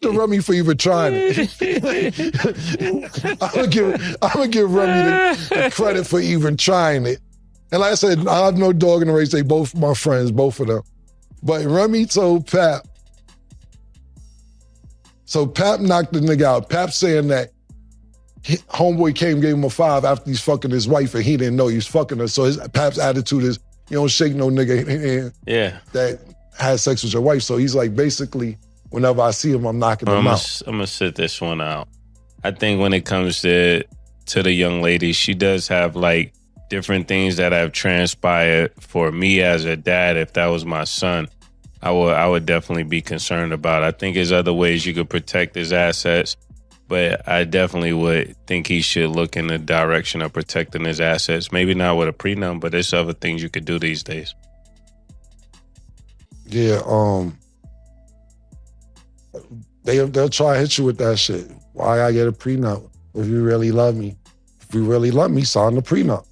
to Remy for even trying it. I'm gonna give Remy the credit for even trying it. And like I said, I have no dog in the race. They both my friends, both of them. But Remy told Pap. So Pap knocked the nigga out. Pap saying that homeboy came, gave him a 5 after he's fucking his wife and he didn't know he was fucking her. So Pap's attitude is, you don't shake no nigga that has sex with your wife. So he's like, basically, whenever I see him, I'm knocking him out. I'm gonna sit this one out. I think when it comes to the young lady, she does have like different things that have transpired for me as a dad. If that was my son, I would definitely be concerned about it. I think there's other ways you could protect his assets, but I definitely would think he should look in the direction of protecting his assets. Maybe not with a prenup, but there's other things you could do these days. Yeah, they'll try to hit you with that shit. Why I get a prenup? If you really love me. If you really love me, sign the prenup.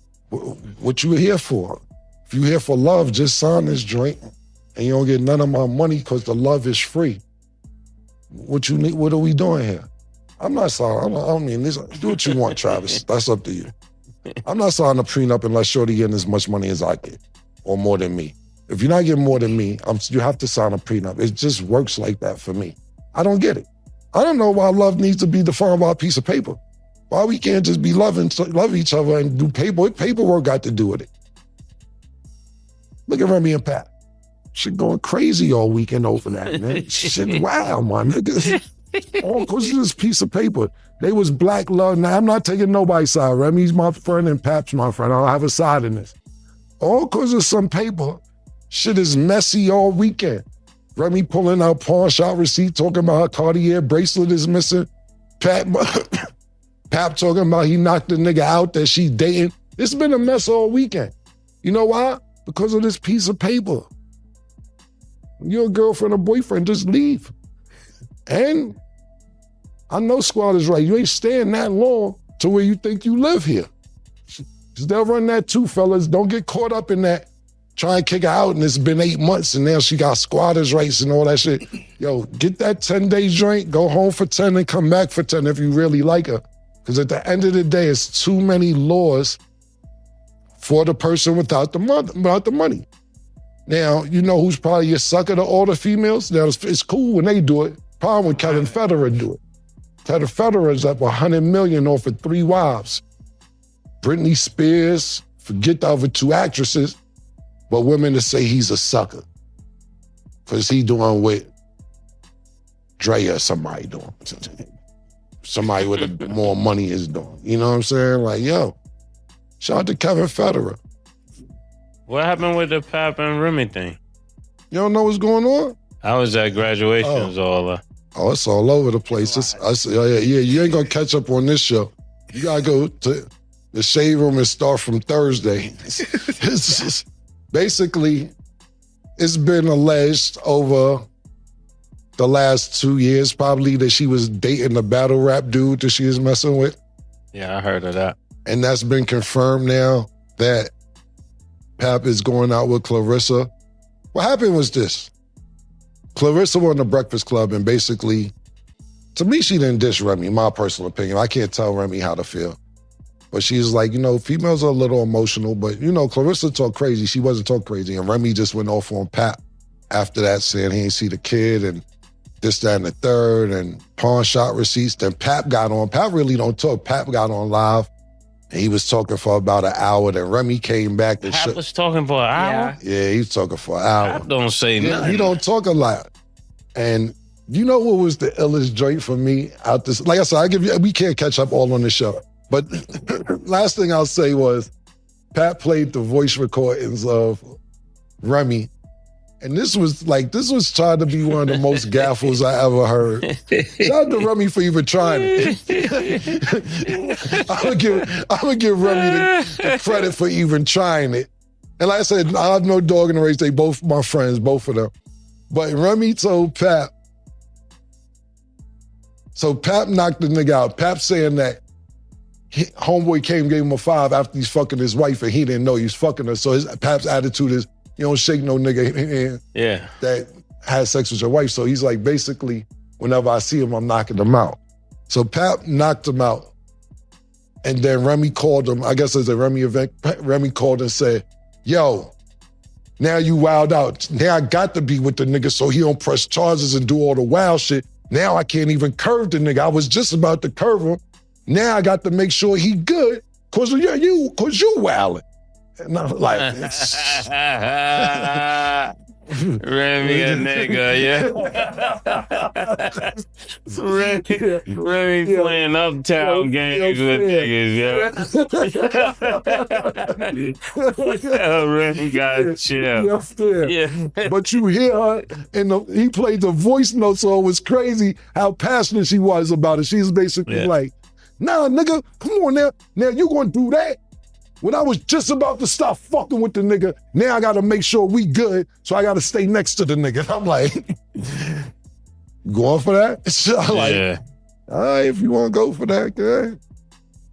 What you here for? If you here for love, just sign this joint and you don't get none of my money because the love is free. What you need? What are we doing here? I'm not signing. I mean, do what you want, Travis. That's up to you. I'm not signing a prenup unless Shorty getting as much money as I get or more than me. If you're not getting more than me, you have to sign a prenup. It just works like that for me. I don't get it. I don't know why love needs to be defined by a piece of paper. Why we can't just be love each other and do paperwork got to do with it. Look at Remy and Pat. Shit going crazy all weekend over that, man. Shit, wow, my niggas. All because of this piece of paper. They was black love. Now, I'm not taking nobody's side. Remy's my friend and Pat's my friend. I don't have a side in this. All because of some paper. Shit is messy all weekend. Remy pulling out pawn shop receipt, talking about her Cartier bracelet is missing. Pap talking about he knocked the nigga out that she dating. It's been a mess all weekend. You know why? Because of this piece of paper. You're a girlfriend or boyfriend, just leave. And I know Squad is right. You ain't staying that long to where you think you live here. They'll run that too, fellas. Don't get caught up in that. Try and kick her out and it's been 8 months and now she got squatters' rights and all that shit. Yo, get that 10-day joint, go home for 10 and come back for 10 if you really like her. Because at the end of the day, it's too many laws for the person without the money. Now, you know who's probably a sucker to all the females? Now, it's cool when they do it. Problem when Kevin Federer do it. Kevin Federer's up $100 million off of 3 wives. Britney Spears, forget the other 2 actresses, but women to say he's a sucker. Because he doing what Dre or somebody doing. Somebody with more money is doing. You know what I'm saying? Like, yo, shout out to Kevin Federer. What happened with the Pap and Remy thing? You don't know what's going on? I was at graduations Oh, it's all over the place. You ain't gonna catch up on this show. You gotta go to the shade room and start from Thursday. Basically, it's been alleged over the last 2 years probably that she was dating the battle rap dude that she was messing with. Yeah, I heard of that. And that's been confirmed now that Pap is going out with Clarissa. What happened was this. Clarissa won the Breakfast Club and basically, to me, she didn't diss Remy, my personal opinion. I can't tell Remy how to feel. But she's like, you know, females are a little emotional, but, you know, Clarissa talked crazy. She wasn't talk crazy. And Remy just went off on Pap after that, saying he ain't see the kid and this, that, and the third, and pawn shop receipts. Then Pap got on. Pap really don't talk. Pap got on live, and he was talking for about an hour. Then Remy came back. And Pap was talking for an hour? Yeah, he was talking for an hour. Pap don't say nothing. He don't talk a lot. And you know what was the illest joint for me out this? Like I said, we can't catch up all on the show. But last thing I'll say was, Pat played the voice recordings of Remy. And this was trying to be one of the most gaffles I ever heard. Shout out to Remy for even trying it. I'm gonna give Remy the credit for even trying it. And like I said, I have no dog in the race. They both my friends, both of them. But Remy told Pap. So Pap knocked the nigga out. Pap saying that homeboy came, gave him a 5 after he's fucking his wife and he didn't know he was fucking her. So Pap's attitude is, you don't shake no nigga that has sex with your wife. So he's like, basically, whenever I see him, I'm knocking him out. So Pap knocked him out. And then Remy called him, I guess it was a Remy event, Remy called and said, yo, now you wild out. Now I got to be with the nigga so he don't press charges and do all the wild shit. Now I can't even curve the nigga. I was just about to curve him. Now I got to make sure he good cause you wildin'. And I'm like, Remy a nigga, yeah. Remy playing uptown games with niggas, yeah. Remy got chill. Yeah. But you hear her, and he played the voice note, so it was crazy how passionate she was about it. She's basically like, nah, nigga, come on now. Now you gonna do that? When I was just about to stop fucking with the nigga, now I gotta make sure we good, so I gotta stay next to the nigga. I'm like, you going for that? So I'm like, all right, if you wanna go for that, good.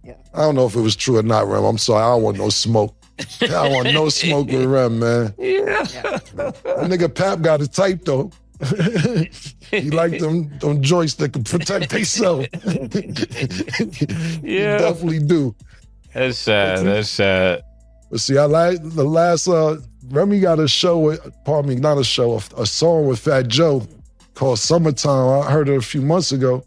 Yeah. I don't know if it was true or not, Rem. I'm sorry, I don't want no smoke. I don't want no smoke with Rem, man. Yeah. That nigga Pap got a type, though. He like them joints that can protect themselves. He definitely do. That's sad. That's sad. But see, I like the last, Remy got a show with, pardon me, not a show, a song with Fat Joe called Summertime. I heard it a few months ago.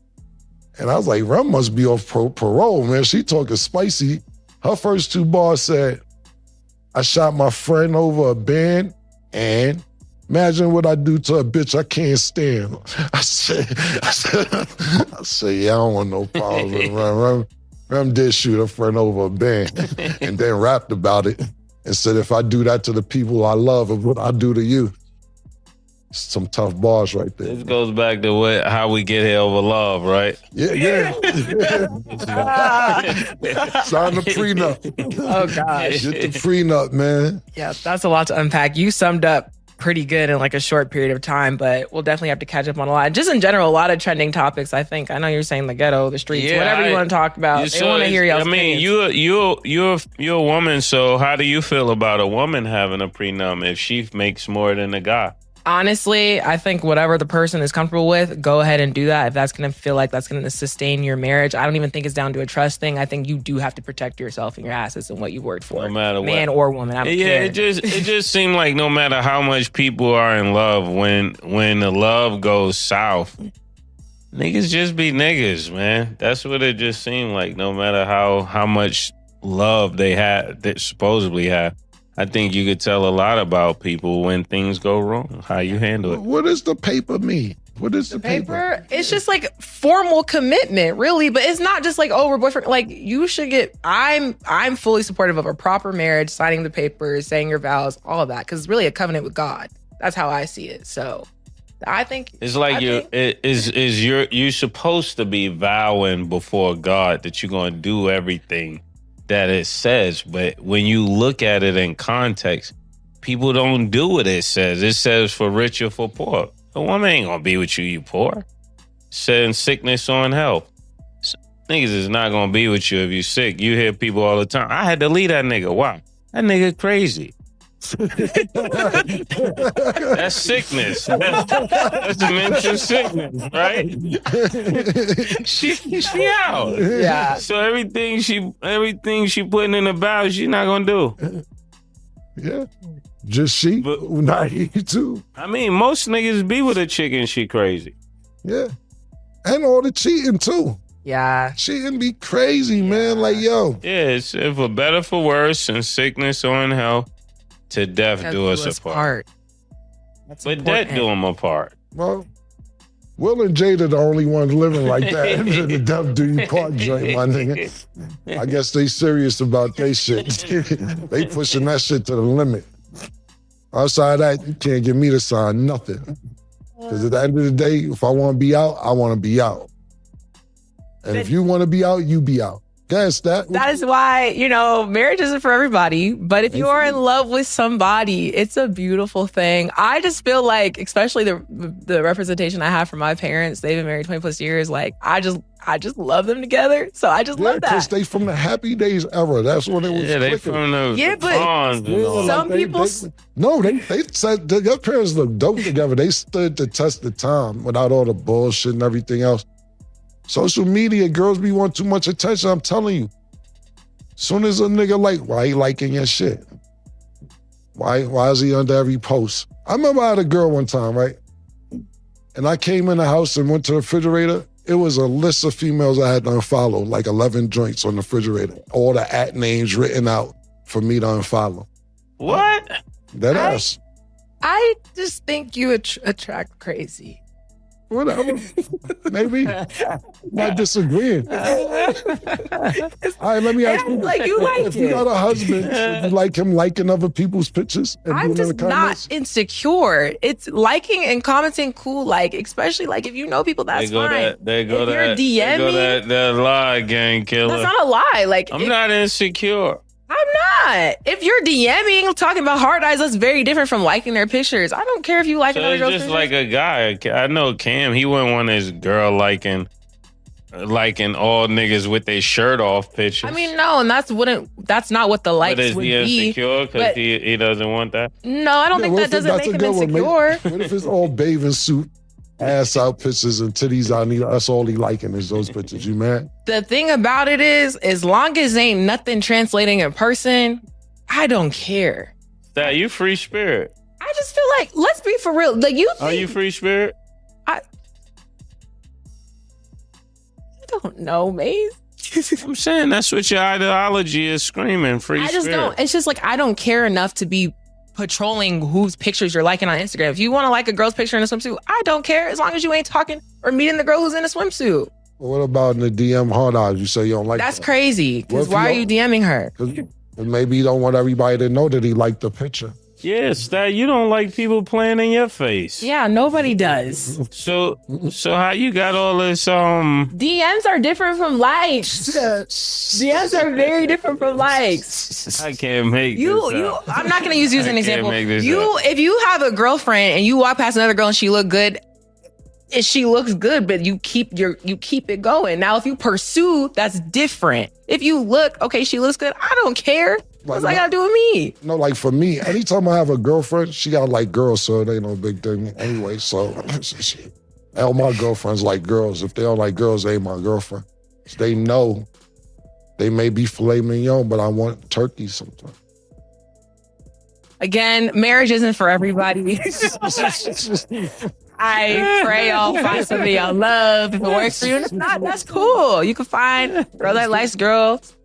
And I was like, Rem must be off parole, man. She talking spicy. Her first two bars said, I shot my friend over a band and imagine what I do to a bitch I can't stand. I said, yeah, I don't want no problems with Rem. Rem did shoot a friend over a band and then rapped about it and said, if I do that to the people I love, what I do to you. Some tough bars right there. This goes back to how we get here over love, right? Yeah. Sign the prenup. Oh, gosh. Get the prenup, man. Yeah, that's a lot to unpack. You summed up pretty good in like a short period of time, but we'll definitely have to catch up on a lot. Just in general, a lot of trending topics, I think. I know you're saying the ghetto, the streets, whatever you want to talk about. They want to hear y'all's opinions. You're a woman, so how do you feel about a woman having a prenup if she makes more than a guy? Honestly, I think whatever the person is comfortable with, go ahead and do that. If that's going to feel like that's going to sustain your marriage, I don't even think it's down to a trust thing. I think you do have to protect yourself and your assets and what you worked for. No matter man or woman, I don't care. It just seemed like no matter how much people are in love, when the love goes south, niggas just be niggas, man. That's what it just seemed like. No matter how much love they supposedly have. I think you could tell a lot about people when things go wrong, how you handle it. What does the paper mean? What is the paper? It's just like formal commitment, really, but it's not just like, oh, we're boyfriend. Like you should get, I'm fully supportive of a proper marriage, signing the papers, saying your vows, all of that, because it's really a covenant with God. That's how I see it. So I think it's like you're supposed to be vowing before God that you're going to do everything that it says, but when you look at it in context, people don't do what it says. It says for rich or for poor. A woman ain't gonna be with you poor. Saying sickness on health. Niggas is not gonna be with you if you sick. You hear people all the time. I had to leave that nigga. Why? That nigga crazy. That's sickness. That's mental sickness, right? she out. Yeah. So everything she putting in the bow, she's not gonna do. Yeah. Just she, but not he too. I mean, most niggas be with a chick and she crazy. Yeah. And all the cheating too. Yeah. Cheating be crazy, man. Like, yo. Yeah, it's for better for worse and sickness or in health. To death do us apart. But important. Death do them apart. Well, Will and Jada the only ones living like that. The death do you part joint, my nigga. I guess they serious about they shit. They pushing that shit to the limit. Outside of that, you can't get me to sign nothing. Because at the end of the day, if I want to be out, I want to be out. And if you want to be out, you be out. Guess that. That is why, marriage isn't for everybody. But if you are in love with somebody, it's a beautiful thing. I just feel like, especially the representation I have from my parents, they've been married 20 plus years. Like, I just love them together. So I just love that. Because they from the happy days era. That's when it was they clicking. from the but some people... They said their parents look dope together. They stood the test of time without all the bullshit and everything else. Social media, girls be want too much attention, I'm telling you. Soon as a nigga why he liking your shit? Why is he under every post? I remember I had a girl one time, right? And I came in the house and went to the refrigerator. It was a list of females I had to unfollow, like 11 joints on the refrigerator. All the @ names written out for me to unfollow. What? That ass. I just think you attract crazy. Whatever. Maybe. Not disagreeing. All right, let me ask you. Like, you like if you got a husband, would you like him liking other people's pictures? And I'm doing just not insecure. It's liking and commenting cool, like, especially like if you know people, that's fine. There go if that. You're DMing, that lie, gang killer. That's not a lie. Like, I'm not insecure. I'm not. If you're DMing, talking about hard eyes, that's very different from liking their pictures. I don't care if you like another girl's just pictures. like a guy. I know Cam, he wouldn't want his girl liking all niggas with their shirt off pictures. I mean, no, and that's not what the likes but is would he be. Insecure because he doesn't want that? No, I don't think that doesn't make him insecure. What if it's all bathing suit, ass out pictures and titties out, and that's all he liking is those pictures? You mad? The thing about it is, as long as ain't nothing translating in person, I don't care. That you free spirit. I just feel like, let's be for real. Like, are you free spirit? I don't know, Mase. I'm saying that's what your ideology is screaming. Free spirit. I just don't. It's just like, I don't care enough to be patrolling whose pictures you're liking on Instagram. If you want to like a girl's picture in a swimsuit, I don't care, as long as you ain't talking or meeting the girl who's in a swimsuit. Well, what about in the DM hard eyes? You say you don't like That's that. Crazy. Because why are you DMing her? Because maybe you don't want everybody to know that he liked the picture. Yes, that you don't like people playing in your face. Yeah, nobody does. So how you got all this DMs are different from likes. DMs are very different from likes. I can't make this up. I'm not gonna use you as an example. If you have a girlfriend and you walk past another girl and she look good, she looks good, but you keep it going. Now if you pursue, that's different. If you look, okay, she looks good, I don't care. What's that got to do with me? No, like for me, anytime I have a girlfriend, she got like girls, so it ain't no big thing anyway. So all my girlfriends like girls. If they don't like girls, they ain't my girlfriend. They know they may be filet mignon, but I want turkey sometimes. Again, marriage isn't for everybody. I pray y'all find somebody y'all love. If it works for you, and if not, that's cool. You can find a girl that likes girls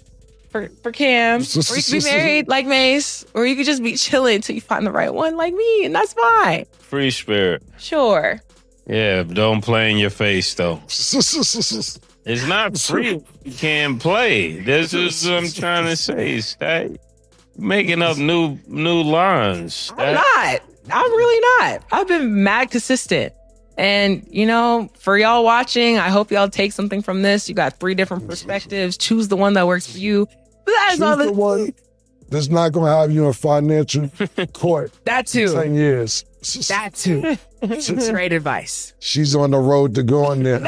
for Cam. Or you could be married like Mase. Or you could just be chilling until you find the right one like me, and that's fine. Free spirit. Sure. Yeah, don't play in your face, though. It's not free. You can't play. This is what I'm trying to say. Stay making up new lines. I'm not. I'm really not. I've been mad consistent. And, for y'all watching, I hope y'all take something from this. You got 3 different perspectives. Choose the one that works for you. But that is all the one that's not going to have you in financial court. That too. 10 years. That too. Great advice. She's on the road to going there.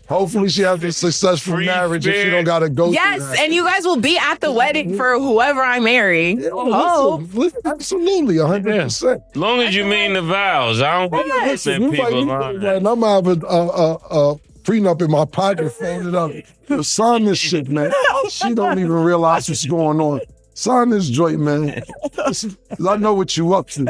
Hopefully she has a successful marriage if she don't got to go through that. Yes, and you guys will be at the wedding for whoever I marry. Listen, absolutely, 100%. As long as you mean the vows. I don't want people on that. And I'm going to have a prenup in my pocket, folded up. Sign this shit, man. She don't even realize what's going on. Sign this joint, man. I know what you up to.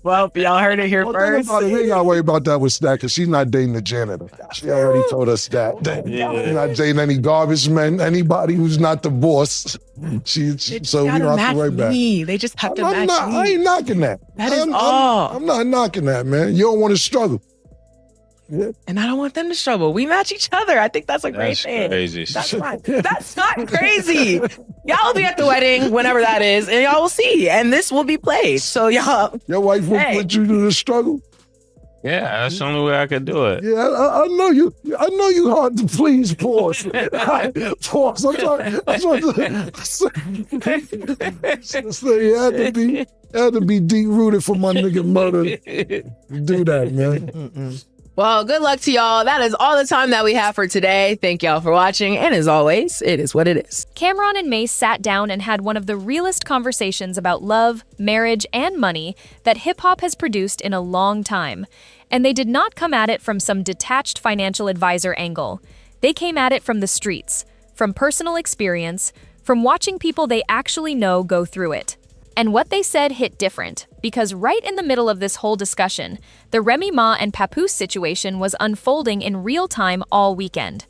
Well, y'all heard it here first. We ain't got to worry about that with Stack, because she's not dating the janitor. She already told us that. She's not dating any garbage men, anybody who's not the boss. So we don't have to worry about it. They just have to match me. I ain't knocking that. That is all. I'm not knocking that, man. You don't want to struggle. Yeah. And I don't want them to struggle. We match each other. I think that's a great thing. Crazy. That's fine. That's not crazy. Y'all will be at the wedding, whenever that is, and y'all will see. And this will be played. So y'all. Your wife will put you through the struggle? Yeah, that's the only way I could do it. Yeah, I know you. I know you hard to please. Pause. Pause. I'm trying to say you had to be deep rooted for my nigga murder to do that, man. Well, good luck to y'all. That is all the time that we have for today. Thank y'all for watching. And as always, it is what it is. Cameron and Mase sat down and had one of the realest conversations about love, marriage, and money that hip-hop has produced in a long time. And they did not come at it from some detached financial advisor angle. They came at it from the streets, from personal experience, from watching people they actually know go through it. And what they said hit different, because right in the middle of this whole discussion, the Remy Ma and papoose situation was unfolding in real time all weekend,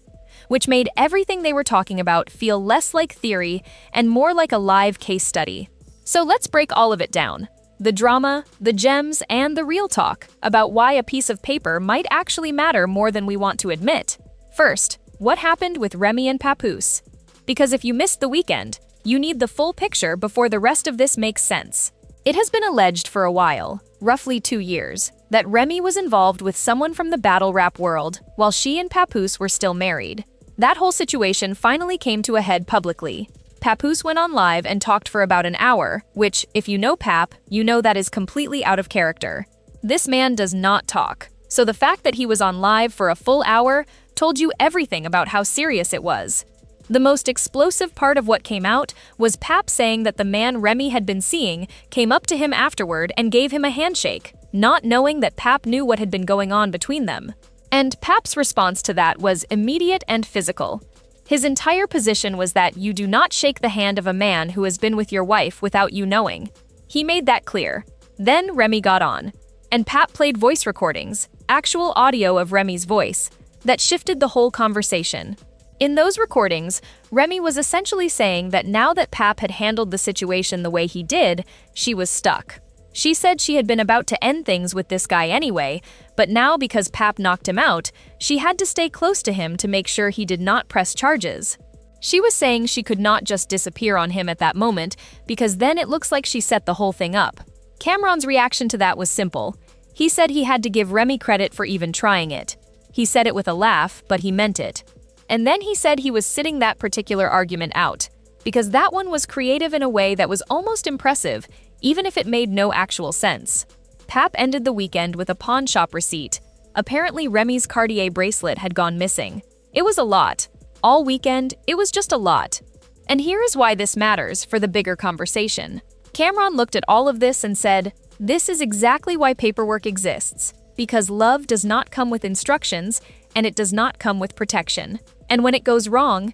which made everything they were talking about feel less like theory and more like a live case study. So let's break all of it down. The drama, the gems, and the real talk about why a piece of paper might actually matter more than we want to admit. First, what happened with Remy and papoose? Because if you missed the weekend, you need the full picture before the rest of this makes sense. It has been alleged for a while, roughly 2 years, that Remy was involved with someone from the battle rap world while she and papoose were still married. That whole situation finally came to a head publicly. Papoose went on live and talked for about an hour, which, if you know Pap, you know that is completely out of character. This man does not talk, so the fact that he was on live for a full hour told you everything about how serious it was. The most explosive part of what came out was Pap saying that the man Remy had been seeing came up to him afterward and gave him a handshake, not knowing that Pap knew what had been going on between them. And Pap's response to that was immediate and physical. His entire position was that you do not shake the hand of a man who has been with your wife without you knowing. He made that clear. Then Remy got on, and Pap played voice recordings, actual audio of Remy's voice, that shifted the whole conversation. In those recordings, Remy was essentially saying that now that Pap had handled the situation the way he did, she was stuck. She said she had been about to end things with this guy anyway, but now because Pap knocked him out, she had to stay close to him to make sure he did not press charges. She was saying she could not just disappear on him at that moment, because then it looks like she set the whole thing up. Cameron's reaction to that was simple. He said he had to give Remy credit for even trying it. He said it with a laugh, but he meant it. And then he said he was sitting that particular argument out, because that one was creative in a way that was almost impressive, even if it made no actual sense. Pap ended the weekend with a pawn shop receipt. Apparently Remy's Cartier bracelet had gone missing. It was a lot. All weekend, it was just a lot. And here is why this matters for the bigger conversation. Cameron looked at all of this and said, "This is exactly why paperwork exists, because love does not come with instructions, and it does not come with protection. And when it goes wrong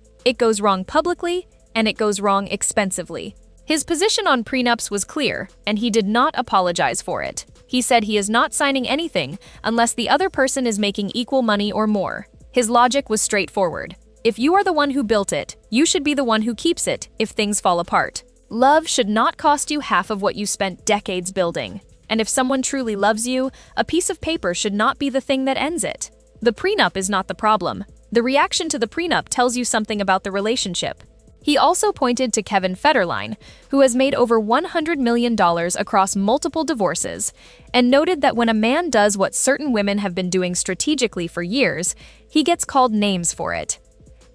publicly, and it goes wrong expensively." His position on prenups was clear, and he did not apologize for it. He said he is not signing anything unless the other person is making equal money or more. His logic was straightforward. If you are the one who built it, you should be the one who keeps it if things fall apart. Love should not cost you half of what you spent decades building. And if someone truly loves you, a piece of paper should not be the thing that ends it. The prenup is not the problem. The reaction to the prenup tells you something about the relationship. He also pointed to Kevin Federline, who has made over $100 million across multiple divorces, and noted that when a man does what certain women have been doing strategically for years, he gets called names for it.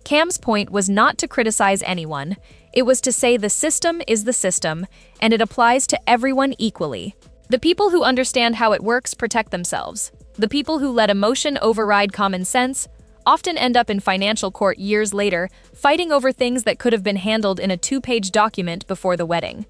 Cam's point was not to criticize anyone. It was to say the system is the system, and it applies to everyone equally. The people who understand how it works protect themselves. The people who let emotion override common sense often end up in financial court years later, fighting over things that could have been handled in a 2-page document before the wedding.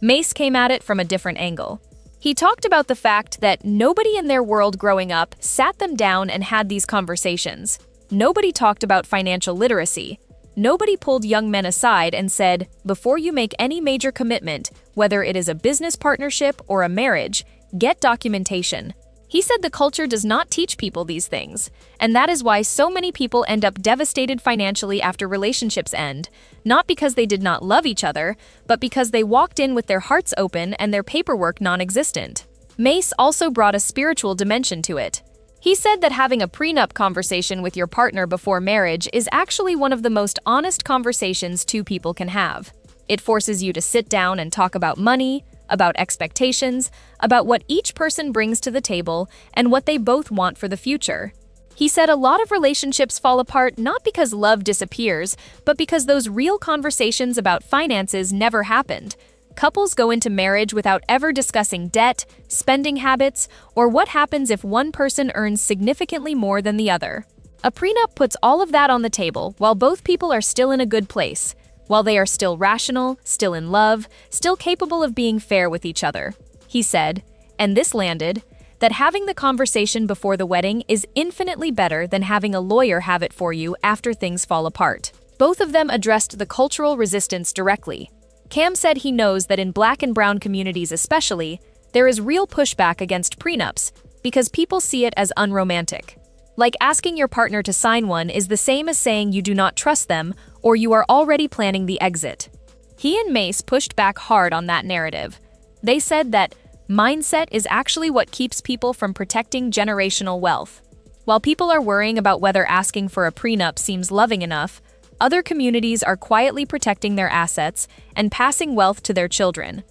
Mase came at it from a different angle. He talked about the fact that nobody in their world growing up sat them down and had these conversations. Nobody talked about financial literacy. Nobody pulled young men aside and said, before you make any major commitment, whether it is a business partnership or a marriage, get documentation. He said the culture does not teach people these things, and that is why so many people end up devastated financially after relationships end, not because they did not love each other, but because they walked in with their hearts open and their paperwork non-existent. Mase also brought a spiritual dimension to it. He said that having a prenup conversation with your partner before marriage is actually one of the most honest conversations two people can have. It forces you to sit down and talk about money, about expectations, about what each person brings to the table, and what they both want for the future. He said a lot of relationships fall apart not because love disappears, but because those real conversations about finances never happened. Couples go into marriage without ever discussing debt, spending habits, or what happens if one person earns significantly more than the other. A prenup puts all of that on the table while both people are still in a good place, while they are still rational, still in love, still capable of being fair with each other. He said, and this landed, that having the conversation before the wedding is infinitely better than having a lawyer have it for you after things fall apart. Both of them addressed the cultural resistance directly. Cam said he knows that in Black and brown communities especially, there is real pushback against prenups because people see it as unromantic. Like asking your partner to sign one is the same as saying you do not trust them or you are already planning the exit. He and Mase pushed back hard on that narrative. They said that mindset is actually what keeps people from protecting generational wealth. While people are worrying about whether asking for a prenup seems loving enough, other communities are quietly protecting their assets and passing wealth to their children.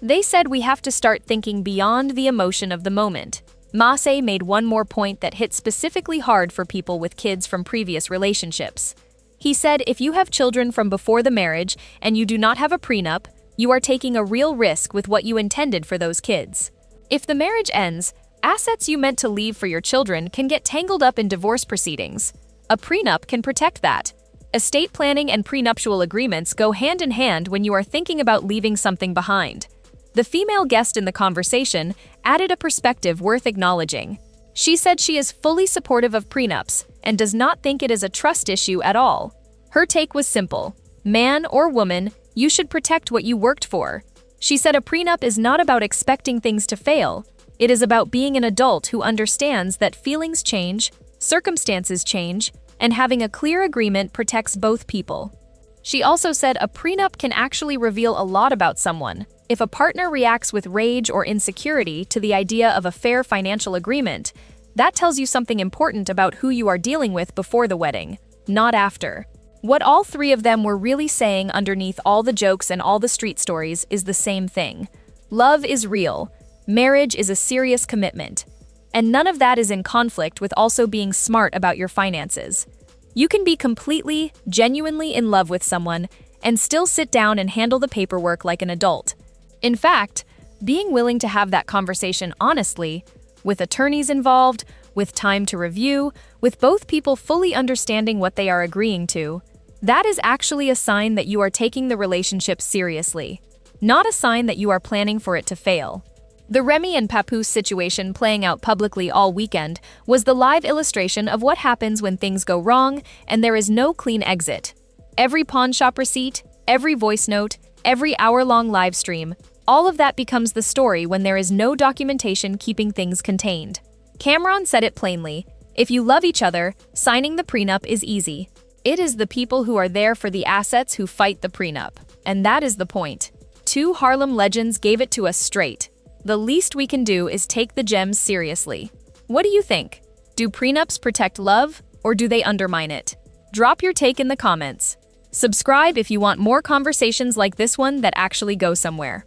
They said we have to start thinking beyond the emotion of the moment. Mase made one more point that hit specifically hard for people with kids from previous relationships. He said if you have children from before the marriage and you do not have a prenup, you are taking a real risk with what you intended for those kids. If the marriage ends, assets you meant to leave for your children can get tangled up in divorce proceedings. A prenup can protect that. Estate planning and prenuptial agreements go hand in hand when you are thinking about leaving something behind. The female guest in the conversation added a perspective worth acknowledging. She said she is fully supportive of prenups and does not think it is a trust issue at all. Her take was simple. Man or woman, you should protect what you worked for. She said a prenup is not about expecting things to fail. It is about being an adult who understands that feelings change, circumstances change, and having a clear agreement protects both people. She also said a prenup can actually reveal a lot about someone. If a partner reacts with rage or insecurity to the idea of a fair financial agreement, that tells you something important about who you are dealing with before the wedding, not after. What all three of them were really saying underneath all the jokes and all the street stories is the same thing. Love is real. Marriage is a serious commitment. And none of that is in conflict with also being smart about your finances. You can be completely, genuinely in love with someone and still sit down and handle the paperwork like an adult. In fact, being willing to have that conversation honestly, with attorneys involved, with time to review, with both people fully understanding what they are agreeing to, that is actually a sign that you are taking the relationship seriously, not a sign that you are planning for it to fail. The Remy and papoose situation playing out publicly all weekend was the live illustration of what happens when things go wrong and there is no clean exit. Every pawn shop receipt, every voice note, every hour-long live stream, all of that becomes the story when there is no documentation keeping things contained. Cameron said it plainly, if you love each other, signing the prenup is easy. It is the people who are there for the assets who fight the prenup. And that is the point. Two Harlem legends gave it to us straight. The least we can do is take the gems seriously. What do you think? Do prenups protect love, or do they undermine it? Drop your take in the comments. Subscribe if you want more conversations like this one that actually go somewhere.